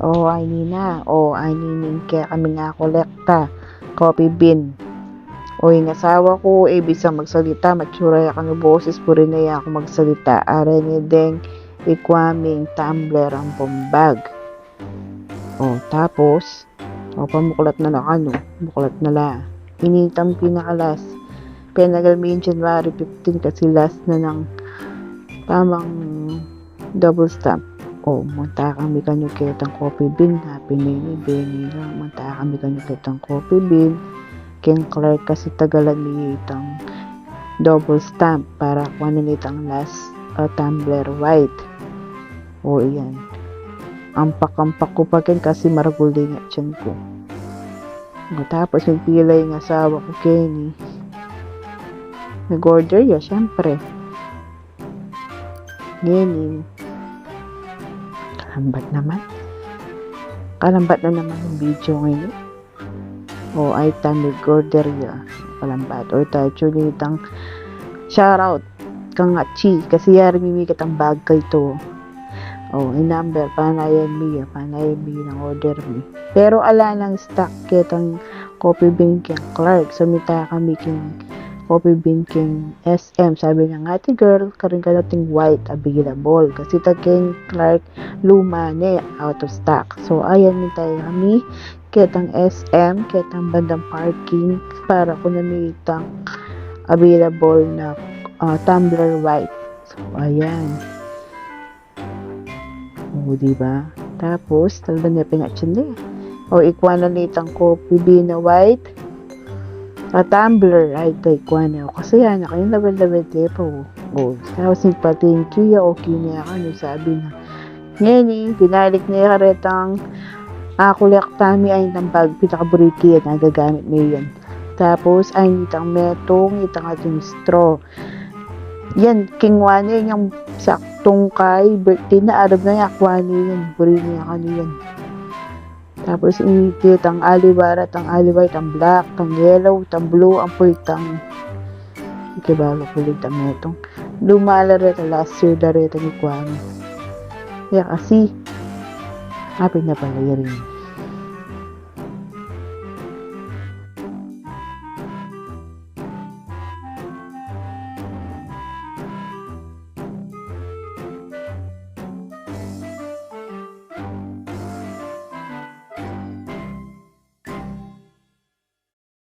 O ay nina, o ay nining kaya kami nga kolekta, coffee bean. O yung asawa ko, bisang magsalita, matsura ya kang boses, puri na ya ako magsalita. Are ni deng ikwaming tumbler ang bombag. O tapos, pamuklat na lang ano, muklat na la. Initang pinakalas. Penagalmin January 15 kasi last na ng tamang double stamp. Munta kami kanyo kitang coffee bean. Happy Benny lang. Munta kami kanyo kitang coffee bean. King Clark kasi tagalan nitang double stamp para kuha na nitang last tumbler white. Iyan. Ampak-ampak ko pa kin kasi maraguli nga tiyan ko. Tapos nagpilay ng asawa ko Kenny. Nag-order ya, syempre. Ganyan. Kalambat na naman yung video ngayon. Ay nag-order ya. Kalambat. Tayo chulitang shoutout kang Chi. Kasi yari mimikit ang bag kay to. Yung number, panayan mi ng order mi. Pero ala lang stock kitang coffee bean king Clark. Sumita kami king coffee bean king SM. Sabi niya, ate girl, karing ka nating white available. Kasi ta king Clark, luma na out of stock. So, ayan mi tayo kami. Kitang SM, kitang bandang parking. Para kung namitang available na tumbler white. So, ayan. Diba? Tapos, talagang niya pinatsin din. Ikwa na nitang coffee bean na white. Tumbler, ay ikwa na. Kasi yan, kayo labad-labad po. Tapos thank you ya, okay niya ka. Sabi na, ngayon binalik niya karetang kulak tami ay ng bag, pinakaburiki yan, nagagamit mo yan. Tapos, ay nitang metong, itang ating straw. Yan, kingwa niya yung saktong kay birthday na arab na yakwa niya yan. Buri niya kaniyan. Tapos inikit ang aliwarat, ang aliwite, ang black, ang yellow, ang blue, ang puwitang ikibalo kulit ang metong. Lumalaret ang last year daret ang ikwano. Kaya kasi, happy na pala rin.